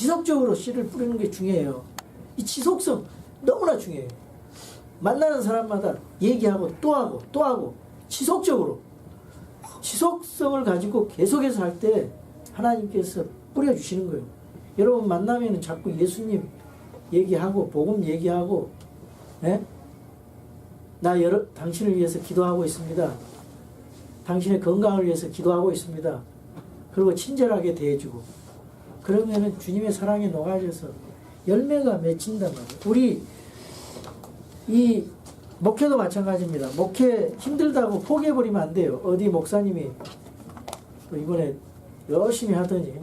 지속적으로 씨를 뿌리는 게 중요해요. 이 지속성 너무나 중요해요. 만나는 사람마다 얘기하고 또 하고 또 하고 지속적으로 지속성을 가지고 계속해서 할 때 하나님께서 뿌려주시는 거예요. 여러분 만나면 자꾸 예수님 얘기하고 복음 얘기하고 당신을 위해서 기도하고 있습니다. 당신의 건강을 위해서 기도하고 있습니다. 그리고 친절하게 대해주고 그러면은 주님의 사랑에 녹아져서 열매가 맺힌단 말이에요. 우리 이 목회도 마찬가지입니다. 목회 힘들다고 포기해버리면 안 돼요. 어디 목사님이 또 이번에 열심히 하더니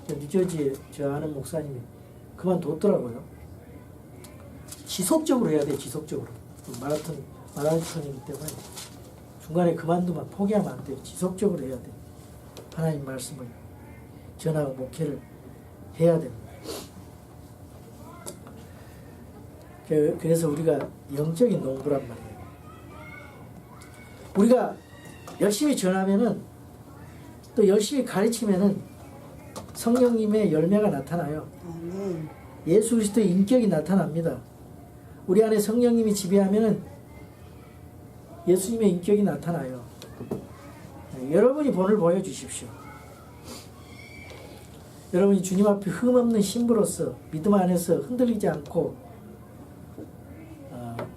뉴저지에 저 아는 목사님이 그만뒀더라고요. 지속적으로 해야 돼. 지속적으로. 마라톤이기 때문에 중간에 그만두면 포기하면 안 돼요. 지속적으로 해야 돼. 하나님 말씀을 전하고 목회를 해야 됩니다. 그래서 우리가 영적인 농부란 말이에요. 우리가 열심히 전하면은 또 열심히 가르치면은 성령님의 열매가 나타나요. 예수 그리스도의 인격이 나타납니다. 우리 안에 성령님이 지배하면은 예수님의 인격이 나타나요. 여러분이 본을 보여주십시오. 여러분이 주님 앞에 흠없는 신부로서 믿음 안에서 흔들리지 않고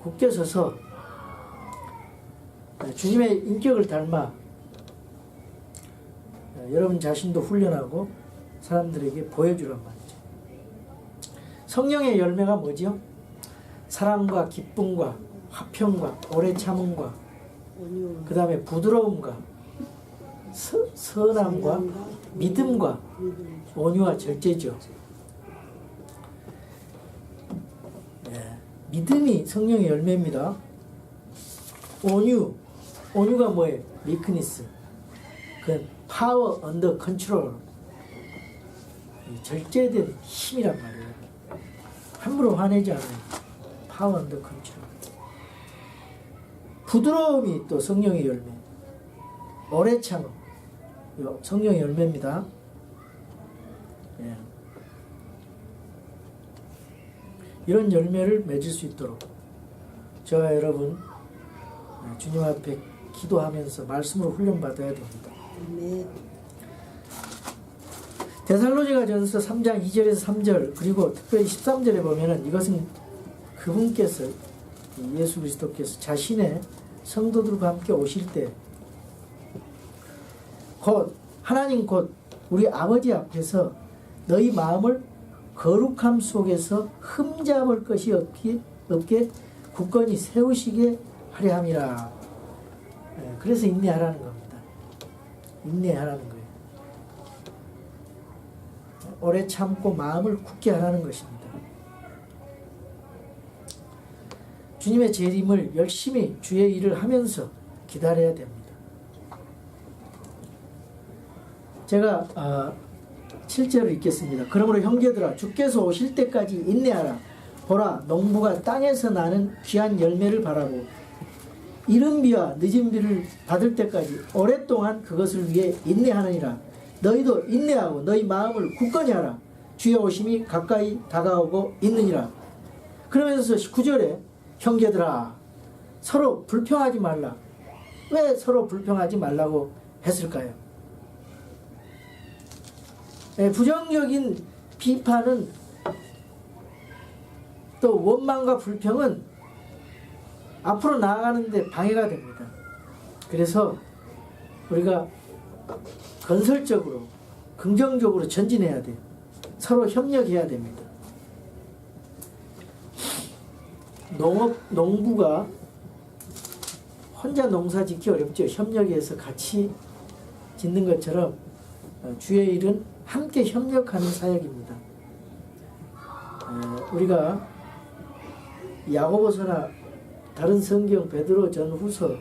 굳게 서서 주님의 인격을 닮아 여러분 자신도 훈련하고 사람들에게 보여주란 말이죠. 성령의 열매가 뭐죠? 사랑과 기쁨과 화평과 오래 참음과 그 다음에 부드러움과 선함과 믿음과 온유와 절제죠. 믿음이 성령의 열매입니다. 온유가 뭐예요? 미크니스. 그 파워 언더 컨트롤. 절제된 힘이란 말이에요. 함부로 화내지 않아요. 파워 언더 컨트롤. 부드러움이 또 성령의 열매. 오래 참음. 성령의 열매입니다. 예. 이런 열매를 맺을 수 있도록 저와 여러분 주님 앞에 기도하면서 말씀으로 훈련받아야 됩니다. 네. 데살로니가전서 3장 2절에서 3절 그리고 특별히 13절에 보면은 이것은 그분께서 예수 그리스도께서 자신의 성도들과 함께 오실 때 하나님 곧 우리 아버지 앞에서 너희 마음을 거룩함 속에서 흠잡을 것이 없게 굳건히 세우시게 하려 함이라. 그래서 인내하라는 겁니다. 인내하라는 거예요. 오래 참고 마음을 굳게 하라는 것입니다. 주님의 재림을 열심히 주의 일을 하면서 기다려야 됩니다. 제가 7절을 읽겠습니다. 그러므로 형제들아 주께서 오실 때까지 인내하라. 보라 농부가 땅에서 나는 귀한 열매를 바라고 이른 비와 늦은 비를 받을 때까지 오랫동안 그것을 위해 인내하느니라. 너희도 인내하고 너희 마음을 굳건히 하라. 주의 오심이 가까이 다가오고 있느니라. 그러면서 9절에 형제들아 서로 불평하지 말라. 왜 서로 불평하지 말라고 했을까요? 부정적인 비판은 또 원망과 불평은 앞으로 나아가는 데 방해가 됩니다. 그래서 우리가 건설적으로 긍정적으로 전진해야 돼요. 서로 협력해야 됩니다. 농부가 혼자 농사 짓기 어렵죠. 협력해서 같이 짓는 것처럼 주의 일은 함께 협력하는 사역입니다. 우리가 야고보서나 다른 성경 베드로 전후서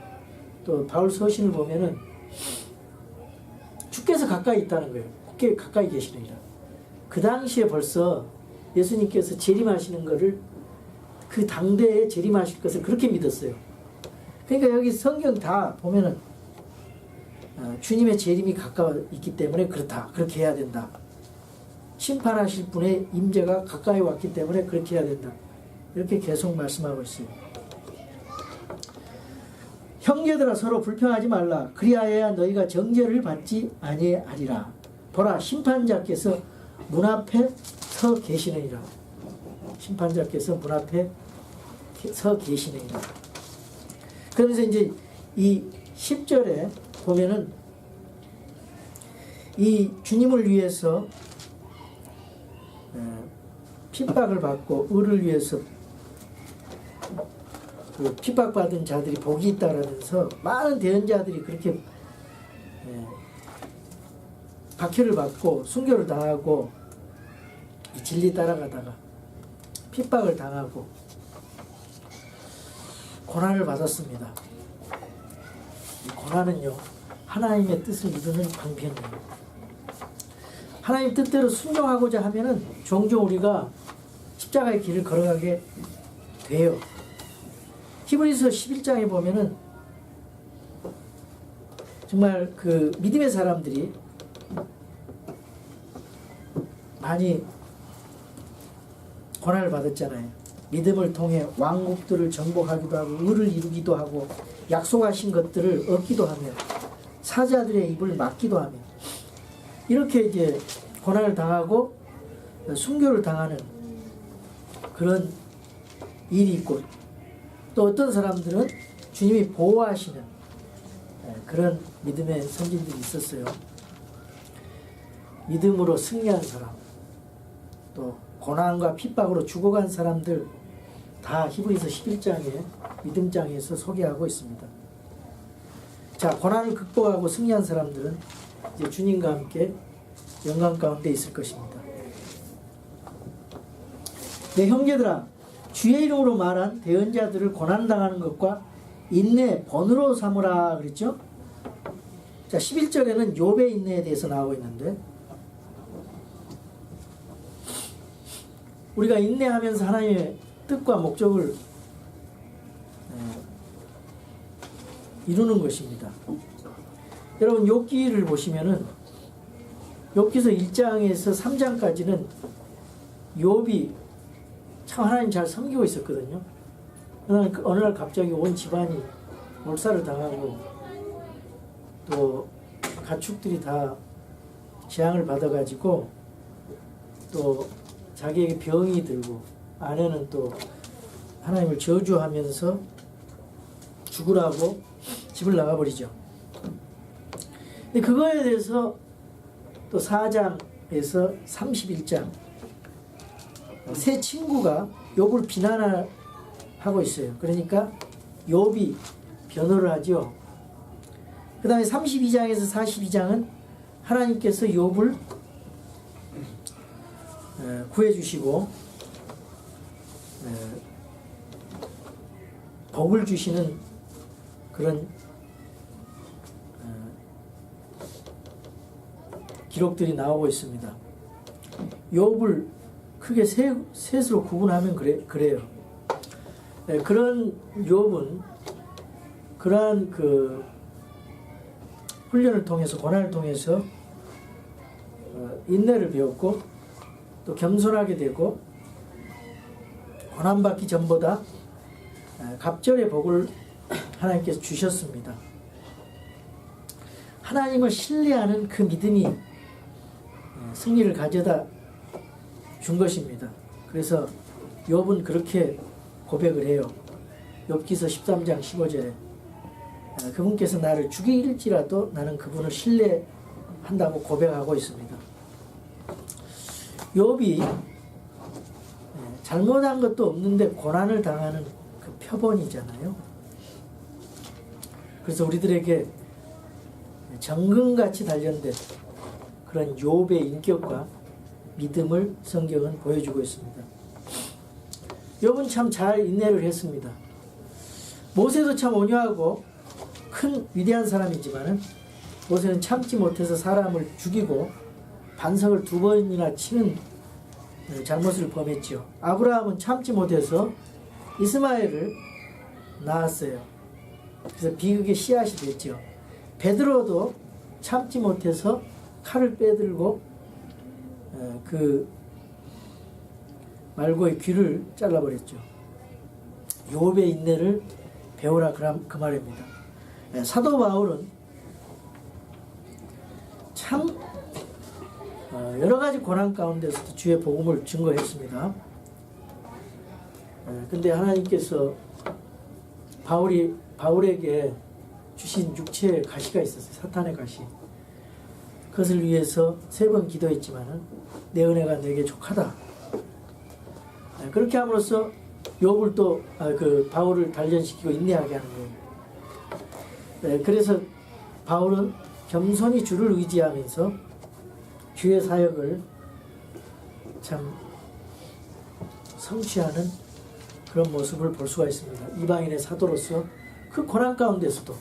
또 바울 서신을 보면은 주께서 가까이 있다는 거예요. 주께 가까이 계시느니라. 그 당시에 벌써 예수님께서 재림하시는 것을 그 당대에 재림하실 것을 그렇게 믿었어요. 그러니까 여기 성경 다 보면은 주님의 재림이 가까워 있기 때문에 그렇다. 그렇게 해야 된다. 심판하실 분의 임재가 가까이 왔기 때문에 그렇게 해야 된다. 이렇게 계속 말씀하고 있어요. 형제들아 서로 불평하지 말라. 그리하여야 너희가 정죄를 받지 아니하리라. 보라 심판자께서 문 앞에 서 계시느니라. 심판자께서 문 앞에 서 계시느니라. 그러면서 이제 이 10절에 보면은 이 주님을 위해서 핍박을 받고 의를 위해서 그 핍박받은 자들이 복이 있다라면서 많은 대언자들이 그렇게 박해를 받고 순교를 당하고 진리 따라가다가 핍박을 당하고 고난을 받았습니다. 이 고난은요 하나님의 뜻을 이루는 방편이에요. 하나님 뜻대로 순종하고자 하면은 종종 우리가 십자가의 길을 걸어가게 돼요. 히브리서 11장에 보면은 정말 그 믿음의 사람들이 많이 고난을 받았잖아요. 믿음을 통해 왕국들을 정복하기도 하고 의를 이루기도 하고 약속하신 것들을 얻기도 하며 사자들의 입을 막기도 하며 이렇게 이제 고난을 당하고 순교를 당하는 그런 일이 있고 또 어떤 사람들은 주님이 보호하시는 그런 믿음의 선진들이 있었어요. 믿음으로 승리한 사람, 또 고난과 핍박으로 죽어간 사람들 다 히브리서 11장에 믿음장에서 소개하고 있습니다. 자, 고난을 극복하고 승리한 사람들은 이제 주님과 함께 영광 가운데 있을 것입니다. 내 형제들아, 주의 이름으로 말한 대언자들을 고난당하는 것과 인내 본으로 삼으라 그랬죠? 자, 11절에는 욥의 인내에 대해서 나오고 있는데 우리가 인내하면서 하나님의 뜻과 목적을 이루는 것입니다. 여러분 욥기를 보시면은 욥기서 1장에서 3장까지는 욥이 참 하나님 잘 섬기고 있었거든요. 어느 날 갑자기 온 집안이 몰살을 당하고 또 가축들이 다 재앙을 받아가지고 또 자기에게 병이 들고 아내는 또 하나님을 저주하면서 죽으라고 집을 나가버리죠. 근데 그거에 대해서 또 4장에서 31장 세 친구가 욥을 비난하고 있어요. 그러니까 욥이 변호를 하죠. 그 다음에 32장에서 42장은 하나님께서 욥을 구해주시고 복을 주시는 그런 기록들이 나오고 있습니다. 욥을 크게 셋으로 구분하면 그래요. 그런 욥은 그러한 그 훈련을 통해서 고난을 통해서 인내를 배웠고 또 겸손하게 되고 고난받기 전보다 갑절의 복을 하나님께서 주셨습니다. 하나님을 신뢰하는 그 믿음이 승리를 가져다 준 것입니다. 그래서 욥은 그렇게 고백을 해요. 욥기서 13장 15절에 그분께서 나를 죽일지라도 나는 그분을 신뢰한다고 고백하고 있습니다. 욥이 잘못한 것도 없는데 고난을 당하는 그 표본이잖아요. 그래서 우리들에게 정금같이 단련된 그런 욥의 인격과 믿음을 성경은 보여주고 있습니다. 욥은 참 잘 인내를 했습니다. 모세도 참 온유하고 큰 위대한 사람이지만 모세는 참지 못해서 사람을 죽이고 반석을 2번이나 치는 잘못을 범했죠. 아브라함은 참지 못해서 이스마엘을 낳았어요. 그래서 비극의 씨앗이 됐죠. 베드로도 참지 못해서 칼을 빼들고 그 말고의 귀를 잘라버렸죠. 욥의 인내를 배우라 그 말입니다. 사도 바울은 참 여러 가지 고난 가운데서도 주의 복음을 증거했습니다. 근데 하나님께서 바울에게 주신 육체의 가시가 있었어요. 사탄의 가시. 그것을 위해서 3번 기도했지만은 내 은혜가 내게 족하다. 그렇게 함으로써 욥을 또 바울을 단련시키고 인내하게 하는 거예요. 그래서 바울은 겸손히 주를 의지하면서 주의 사역을 참 성취하는 그런 모습을 볼 수가 있습니다. 이방인의 사도로서 그 고난 가운데서도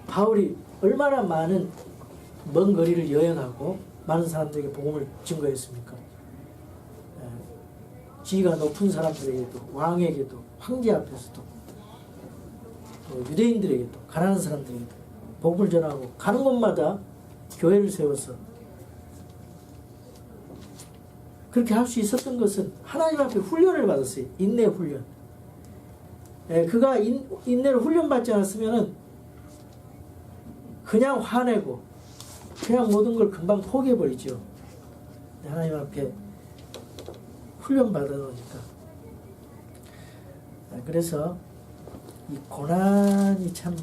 바울이 얼마나 많은 먼 거리를 여행하고 많은 사람들에게 복음을 증거했습니까? 지위가 높은 사람들에게도, 왕에게도, 황제 앞에서도, 또 유대인들에게도, 가난한 사람들에게도 복음을 전하고 가는 곳마다 교회를 세워서 그렇게 할 수 있었던 것은 하나님 앞에 훈련을 받았어요. 인내 훈련. 그가 인내를 훈련받지 않았으면 그냥 화내고 그냥 모든 걸 금방 포기해버리죠. 하나님 앞에 훈련받아 놓으니까. 그래서 이 고난이 참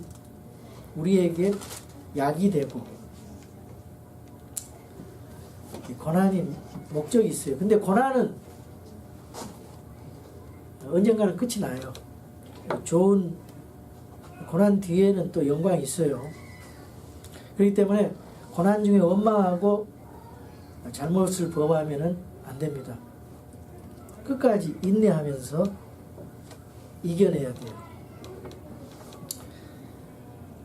우리에게 약이 되고, 이 고난이 목적이 있어요. 근데 고난은 언젠가는 끝이 나요. 좋은 고난 뒤에는 또 영광이 있어요. 그렇기 때문에 고난 중에 원망하고 잘못을 범하면은 안 됩니다. 끝까지 인내하면서 이겨내야 돼요.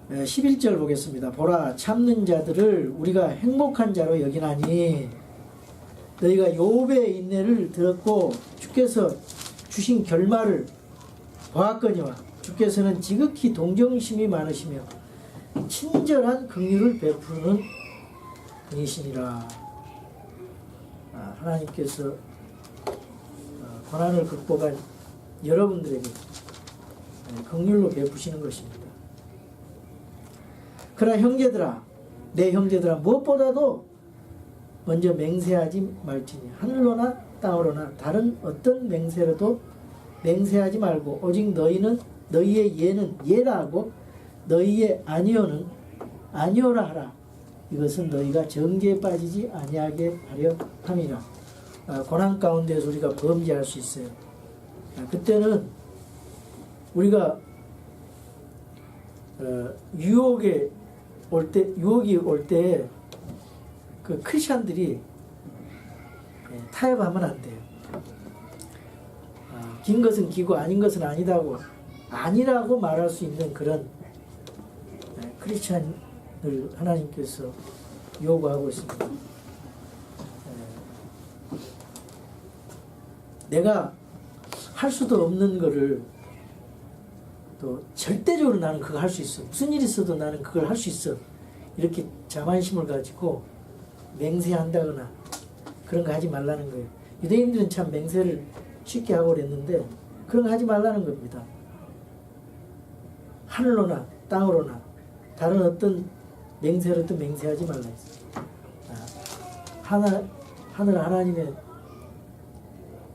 11절 보겠습니다. 보라, 참는 자들을 우리가 행복한 자로 여기나니 너희가 욥의 인내를 들었고 주께서 주신 결말을 보았거니와 주께서는 지극히 동정심이 많으시며 친절한 긍휼을 베푸는 분이시니라. 하나님께서 고난을 극복한 여러분들에게 긍휼로 베푸시는 것입니다. 그러나 형제들아, 내 형제들아, 무엇보다도 먼저 맹세하지 말지니 하늘로나 땅으로나 다른 어떤 맹세라도 맹세하지 말고 오직 너희의 예는 예라 하고 너희의 아니오는 아니오라 하라. 이것은 너희가 정죄에 빠지지 아니하게 하려 함이라. 고난 가운데서 우리가 범죄할 수 있어요. 그때는 우리가 유혹이 올 때 그 크리스천들이 타협하면 안 돼요. 긴 것은 기고 아닌 것은 아니다고 아니라고 말할 수 있는 그런 크리스천을 하나님께서 요구하고 있습니다. 내가 할 수도 없는 거를 또 절대적으로 나는 그거 할 수 있어. 무슨 일이 있어도 나는 그걸 할 수 있어. 이렇게 자만심을 가지고 맹세한다거나 그런 거 하지 말라는 거예요. 유대인들은 참 맹세를 쉽게 하고 그랬는데 그런 거 하지 말라는 겁니다. 하늘로나 땅으로나 다른 어떤 맹세로도 맹세하지 말라 했어요. 하늘 하나님의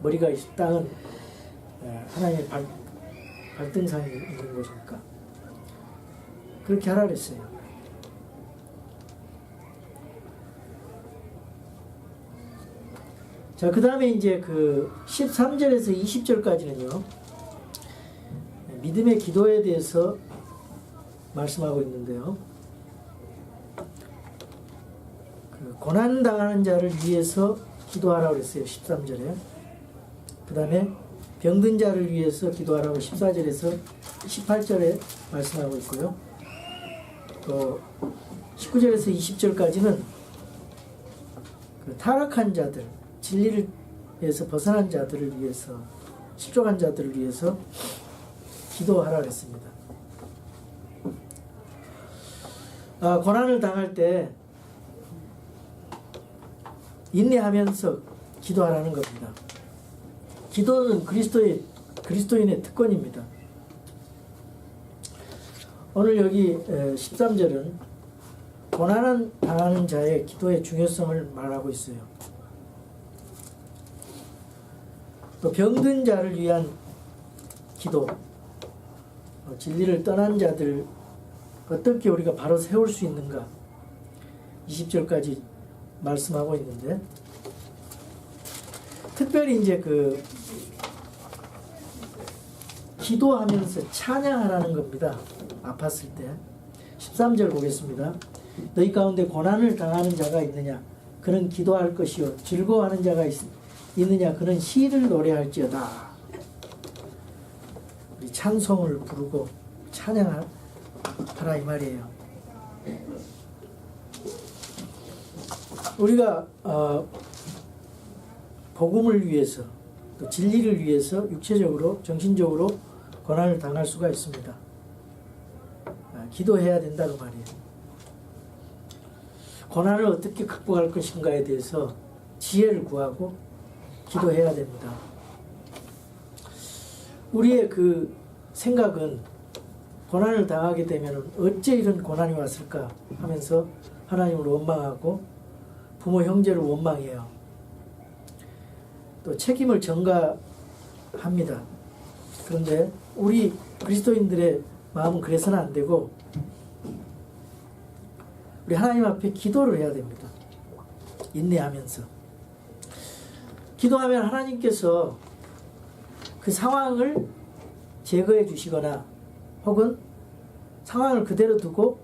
머리가 있고 땅은 하나님의 발등상에 있는 것이니까 그렇게 하라 그랬어요. 자, 그 다음에 이제 그 13절에서 20절까지는요, 믿음의 기도에 대해서 말씀하고 있는데요. 그 고난당하는 자를 위해서 기도하라고 그랬어요. 13절에. 그 다음에 병든 자를 위해서 기도하라고 14절에서 18절에 말씀하고 있고요. 또 19절에서 20절까지는 그 타락한 자들, 진리를 위해서 벗어난 자들을 위해서, 실족한 자들을 위해서 기도하라 그랬습니다. 고난을 당할 때 인내하면서 기도하라는 겁니다. 기도는 그리스도인의 특권입니다. 오늘 여기 13절은 고난을 당하는 자의 기도의 중요성을 말하고 있어요. 또 병든 자를 위한 기도, 진리를 떠난 자들 어떻게 우리가 바로 세울 수 있는가 20절까지 말씀하고 있는데, 특별히 이제 그 기도하면서 찬양하라는 겁니다. 아팠을 때 13절 보겠습니다. 너희 가운데 고난을 당하는 자가 있느냐 그는 기도할 것이요 즐거워하는 자가 있느냐 그는 시를 노래할지어다. 우리 찬송을 부르고 찬양하라 이 말이에요. 우리가 복음을 위해서 또 진리를 위해서 육체적으로 정신적으로 고난을 당할 수가 있습니다. 기도해야 된다고 말이에요. 고난을 어떻게 극복할 것인가에 대해서 지혜를 구하고 기도해야 됩니다. 우리의 그 생각은 고난을 당하게 되면 어째 이런 고난이 왔을까 하면서 하나님을 원망하고 부모 형제를 원망해요. 또 책임을 전가합니다. 그런데 우리 그리스도인들의 마음은 그래서는 안 되고 우리 하나님 앞에 기도를 해야 됩니다. 인내하면서 기도하면 하나님께서 그 상황을 제거해 주시거나 혹은 상황을 그대로 두고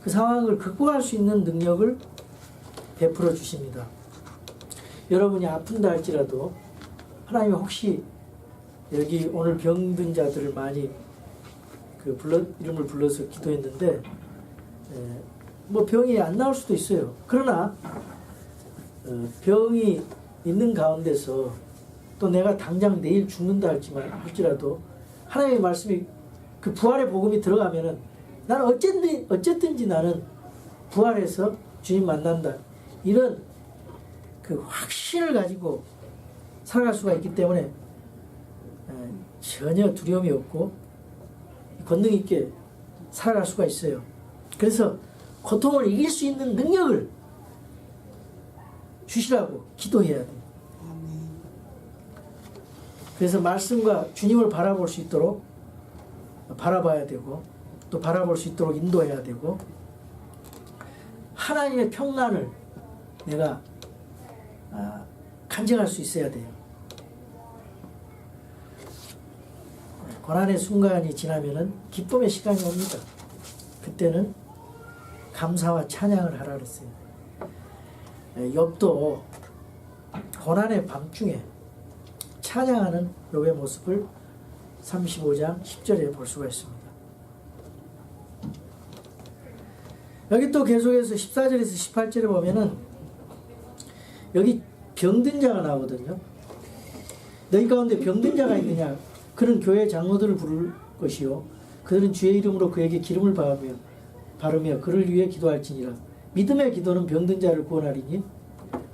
그 상황을 극복할 수 있는 능력을 베풀어 주십니다. 여러분이 아픈다 할지라도 하나님이 혹시 여기 오늘 병든 자들을 많이 이름을 불러서 기도했는데 뭐 병이 안 나올 수도 있어요. 그러나 병이 있는 가운데서 또 내가 당장 내일 죽는다 할지라도 하나님의 말씀이 그 부활의 복음이 들어가면은 나는 어쨌든지 나는 부활해서 주님 만난다. 이런 그 확신을 가지고 살아갈 수가 있기 때문에 전혀 두려움이 없고 권능 있게 살아갈 수가 있어요. 그래서 고통을 이길 수 있는 능력을 주시라고 기도해야 돼요. 그래서 말씀과 주님을 바라볼 수 있도록 바라봐야 되고 또 바라볼 수 있도록 인도해야 되고 하나님의 평난을 내가 간증할 수 있어야 돼요. 고난의 순간이 지나면은 기쁨의 시간이 옵니다. 그때는 감사와 찬양을 하라 그랬어요. 욥도 고난의 밤중에 찬양하는 욥의 모습을 35장 10절에 볼 수가 있습니다. 여기 또 계속해서 14절에서 18절에 보면은 여기 병든 자가 나오거든요. 너희 가운데 병든 자가 있느냐 그는 교회 장로들을 부를 것이요 그들은 주의 이름으로 그에게 기름을 바르며 그를 위해 기도할지니라. 믿음의 기도는 병든 자를 구원하리니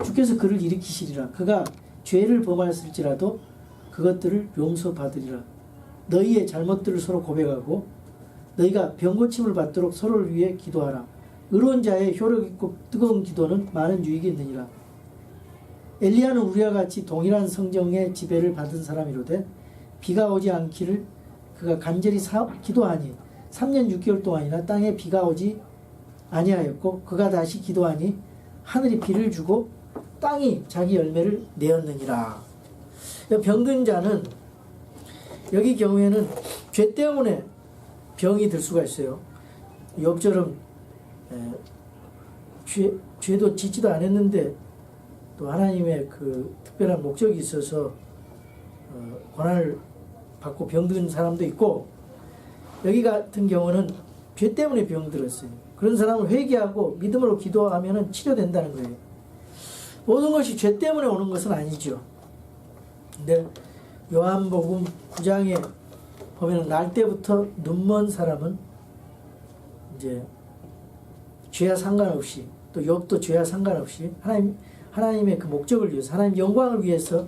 주께서 그를 일으키시리라. 그가 죄를 범하였을지라도 그것들을 용서받으리라. 너희의 잘못들을 서로 고백하고 너희가 병고침을 받도록 서로를 위해 기도하라. 의로운 자의 효력 있고 뜨거운 기도는 많은 유익이 있느니라. 엘리야는 우리와 같이 동일한 성정의 지배를 받은 사람이로되 비가 오지 않기를 그가 간절히 기도하니 3년 6개월 동안이나 땅에 비가 오지 아니하였고 그가 다시 기도하니 하늘이 비를 주고 땅이 자기 열매를 내었느니라. 병든 자는 여기 경우에는 죄 때문에 병이 들 수가 있어요. 욥처럼 죄도 짓지도 않았는데 또 하나님의 그 특별한 목적이 있어서 고난을 받고 병든 사람도 있고 여기 같은 경우는 죄 때문에 병들었어요. 그런 사람을 회개하고 믿음으로 기도하면 치료된다는 거예요. 모든 것이 죄 때문에 오는 것은 아니죠. 근데 요한복음 9장에 보면 날 때부터 눈먼 사람은 이제 죄와 상관없이 또 욥도 죄와 상관없이 하나님의 그 목적을 위해서, 하나님 영광을 위해서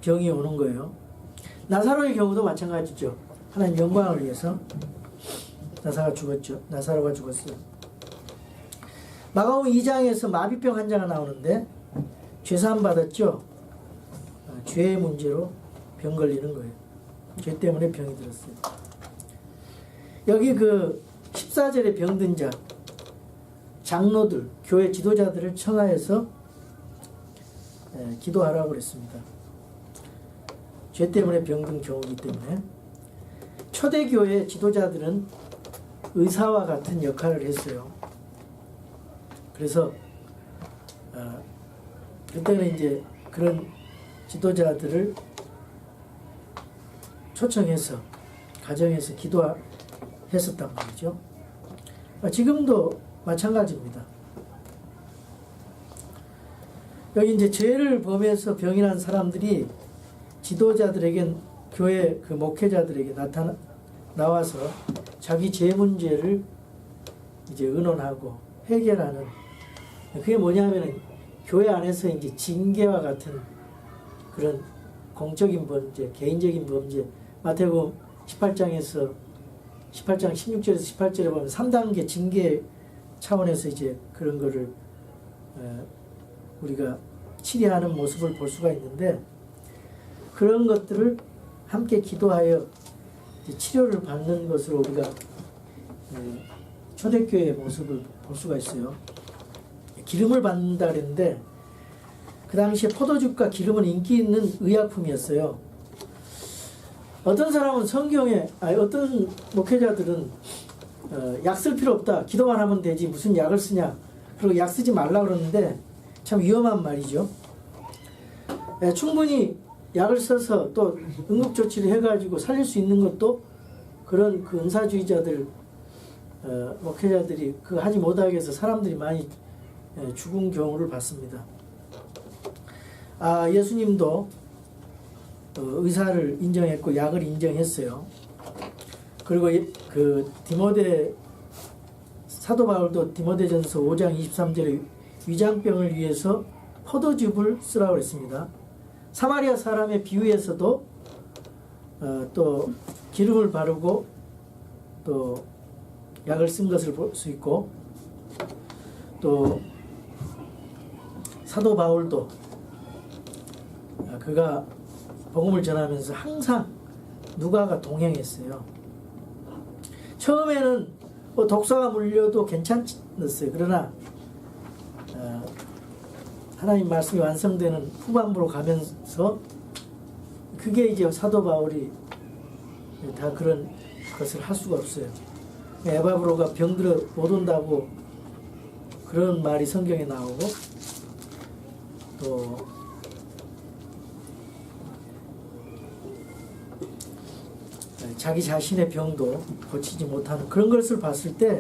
병이 오는 거예요. 나사로의 경우도 마찬가지죠. 하나님 영광을 위해서 나사로가 죽었어요. 마가복음 2장에서 마비병 환자가 나오는데 죄사함 받았죠. 죄의 문제로 병 걸리는 거예요. 죄 때문에 병이 들었어요. 여기 그 14절에 병든 자, 장로들, 교회 지도자들을 청하여서 기도하라고 그랬습니다. 죄 때문에 병든 경우이기 때문에. 초대교회 지도자들은 의사와 같은 역할을 했어요. 그래서 그때는 이제 그런 지도자들을 초청해서 가정에서 기도했었단 말이죠. 지금도 마찬가지입니다. 여기 이제 죄를 범해서 병이 난 사람들이 지도자들에게, 교회 그 목회자들에게 나와서 자기 죄 문제를 이제 의논하고 해결하는, 그게 뭐냐면은 교회 안에서 이제 징계와 같은 그런 공적인 범죄, 개인적인 범죄, 마태복음 18장 16절에서 18절에 보면 3단계 징계 차원에서 이제 그런 거를 우리가 치료하는 모습을 볼 수가 있는데, 그런 것들을 함께 기도하여 치료를 받는 것으로 우리가 초대교회의 모습을 볼 수가 있어요. 기름을 받는다 그랬는데 그 당시에 포도즙과 기름은 인기 있는 의약품이었어요. 어떤 사람은 어떤 목회자들은 약 쓸 필요 없다, 기도만 하면 되지 무슨 약을 쓰냐, 그리고 약 쓰지 말라 그러는데 참 위험한 말이죠. 충분히 약을 써서 또 응급조치를 해가지고 살릴 수 있는 것도 그런 그 은사주의자들, 목회자들이 그 하지 못하게 해서 사람들이 많이 죽은 경우를 봤습니다. 예수님도 의사를 인정했고 약을 인정했어요. 그리고 그 사도 바울도 디모데전서 5장 23절에 위장병을 위해서 포도즙을 쓰라고 했습니다. 사마리아 사람의 비유에서도 또 기름을 바르고 또 약을 쓴 것을 볼 수 있고, 또 사도 바울도 그가 복음을 전하면서 항상 누가가 동행했어요. 처음에는 독사가 물려도 괜찮았어요. 그러나 하나님 말씀이 완성되는 후반부로 가면서 그게 이제 사도 바울이 다 그런 것을 할 수가 없어요. 에바브로가 병들어 못 온다고 그런 말이 성경에 나오고, 또 자기 자신의 병도 고치지 못하는 그런 것을 봤을 때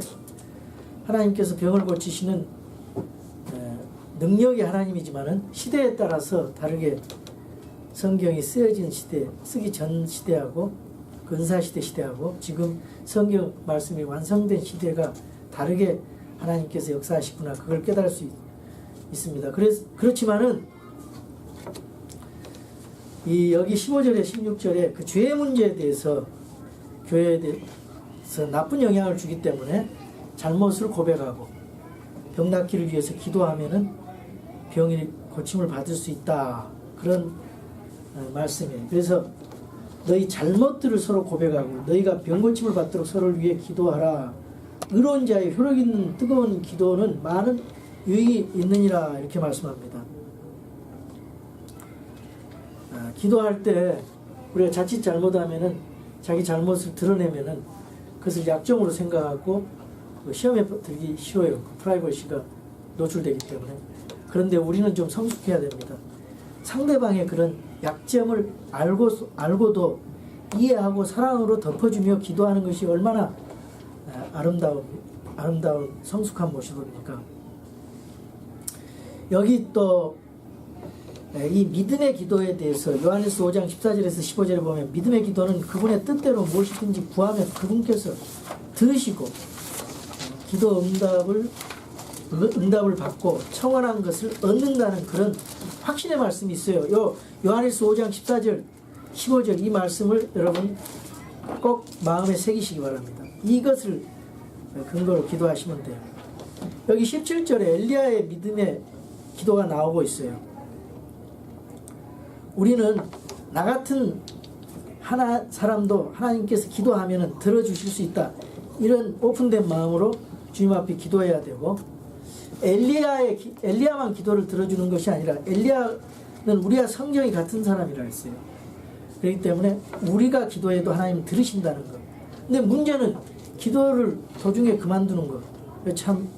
하나님께서 병을 고치시는 능력이 하나님이지만은 시대에 따라서 다르게 성경이 쓰여진 시대, 쓰기 전 시대하고 근사시대 시대하고 지금 성경 말씀이 완성된 시대가 다르게 하나님께서 역사하시구나, 그걸 깨달을 수 있습니다. 그렇지만은 여기 15절에 16절에 그 죄의 문제에 대해서 교회에 대해서 나쁜 영향을 주기 때문에 잘못을 고백하고 병 낫기를 위해서 기도하면은 병이 고침을 받을 수 있다, 그런 말씀이에요. 그래서 너희 잘못들을 서로 고백하고 너희가 병 고침을 받도록 서로를 위해 기도하라. 의로운 자의 효력 있는 뜨거운 기도는 많은 유익이 있느니라, 이렇게 말씀합니다. 기도할 때 우리가 자칫 잘못하면은, 자기 잘못을 드러내면은 그것을 약점으로 생각하고 시험에 들기 쉬워요. 프라이버시가 노출되기 때문에. 그런데 우리는 좀 성숙해야 됩니다. 상대방의 그런 약점을 알고도 이해하고 사랑으로 덮어주며 기도하는 것이 얼마나 아름다운 성숙한 모습입니까? 여기 또 이 믿음의 기도에 대해서 요한일서 5장 14절에서 15절에 보면, 믿음의 기도는 그분의 뜻대로 무엇이든지 구하면 그분께서 들으시고 기도 응답을 응답을 받고 청원한 것을 얻는다는 그런 확신의 말씀이 있어요. 요 요한일서 5장 14절 15절 이 말씀을 여러분 꼭 마음에 새기시기 바랍니다. 이것을 근거로 기도하시면 돼요. 여기 17절에 엘리야의 믿음의 기도가 나오고 있어요. 우리는 나 같은 사람도 하나님께서 기도하면 들어주실 수 있다. 이런 오픈된 마음으로 주님 앞에 기도해야 되고, 엘리야만 기도를 들어주는 것이 아니라 엘리야는 우리와 성경이 같은 사람이라 했어요. 그렇기 때문에 우리가 기도해도 하나님 들으신다는 것. 근데 문제는 기도를 도중에 그만두는 것. 참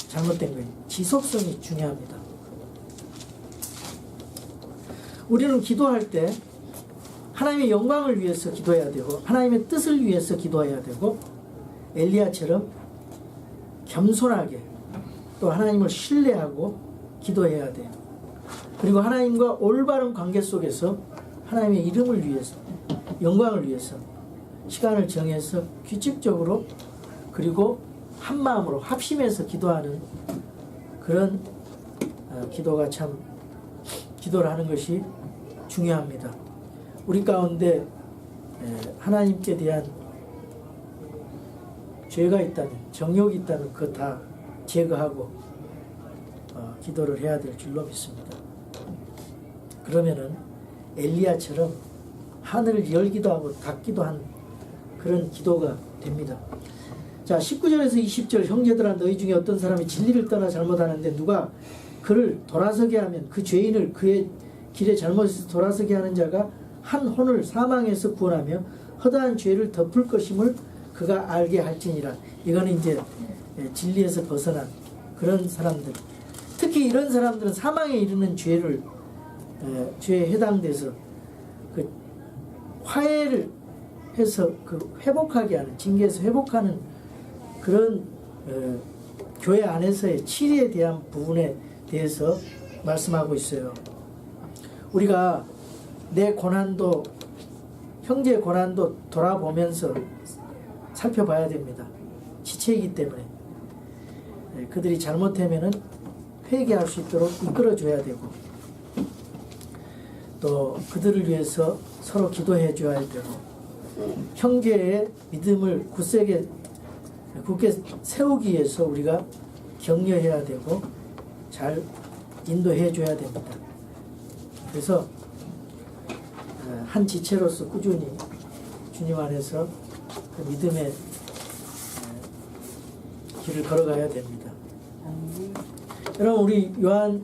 잘못된 거예요. 지속성이 중요합니다. 우리는 기도할 때 하나님의 영광을 위해서 기도해야 되고 하나님의 뜻을 위해서 기도해야 되고 엘리야처럼 겸손하게 또 하나님을 신뢰하고 기도해야 돼요. 그리고 하나님과 올바른 관계 속에서 하나님의 이름을 위해서 영광을 위해서 시간을 정해서 규칙적으로 그리고 한 마음으로 합심해서 기도하는 그런 기도가 참 기도를 하는 것이 중요합니다. 우리 가운데 하나님께 대한 죄가 있다면 정욕이 있다면 그거 다 제거하고 기도를 해야 될 줄로 믿습니다. 그러면은 엘리야처럼 하늘을 열기도 하고 닫기도 한 그런 기도가 됩니다. 자, 19절에서 20절 형제들아 너희 중에 어떤 사람이 진리를 떠나 잘못하는데 누가 그를 돌아서게 하면 그 죄인을 그의 길에 잘못해서 돌아서게 하는 자가 한 혼을 사망에서 구원하며 허다한 죄를 덮을 것임을 그가 알게 할지니라. 이거는 이제 진리에서 벗어난 그런 사람들, 특히 이런 사람들은 사망에 이르는 죄에 해당돼서 그 화해를 해서 그 회복하게 하는, 징계에서 회복하는 그런 교회 안에서의 치리에 대한 부분에 대해서 말씀하고 있어요. 우리가 내 고난도, 형제의 고난도 돌아보면서 살펴봐야 됩니다. 지체이기 때문에 그들이 잘못하면은 회개할 수 있도록 이끌어줘야 되고 또 그들을 위해서 서로 기도해 줘야 되고 형제의 믿음을 굳게 세우기 위해서 우리가 격려해야 되고 잘 인도해 줘야 됩니다. 그래서 한 지체로서 꾸준히 주님 안에서 그 믿음의 길을 걸어가야 됩니다. 여러분, 우리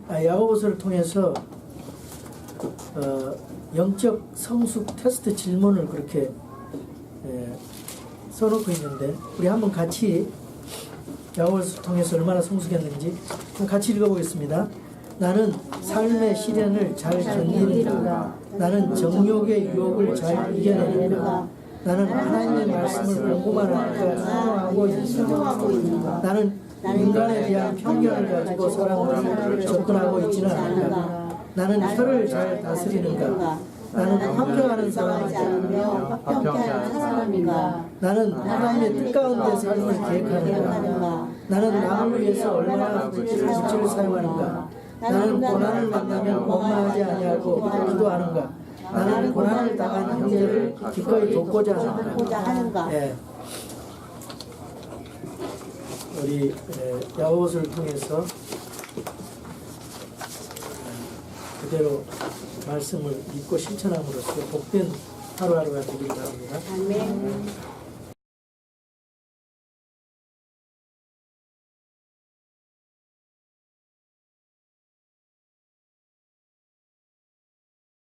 야고보서를 통해서 영적 성숙 테스트 질문을 그렇게 써놓고 있는데 우리 한번 같이 야고보서를 통해서 얼마나 성숙했는지 같이 읽어보겠습니다. 나는 삶의 시련을 잘 견디는가? 나는 정욕의 유혹을 잘 이겨내는가? 나는 하나님의 말씀을 공부만 하니까 순종하고 있는가? 나는 인간에 대한 편견을 가지고 사람을 접근하고 있지는 않는가? 나는 혀를 잘 다스리는가? 나는 화평하는 사람인가? 나는 하나님의 뜻 가운데 삶을 계획하는가? 나는 남을 위해서 얼마나 물질을 사용하는가? 나는 고난을 만나면 원망하지 아니하고 기도하는가? 나는 고난을 당한 형제를 기꺼이 돕고자 하는가? 예. 우리 야고보서를 통해서 그대로 말씀을 믿고 실천함으로써 복된 하루하루가 되길 바랍니다. 아멘.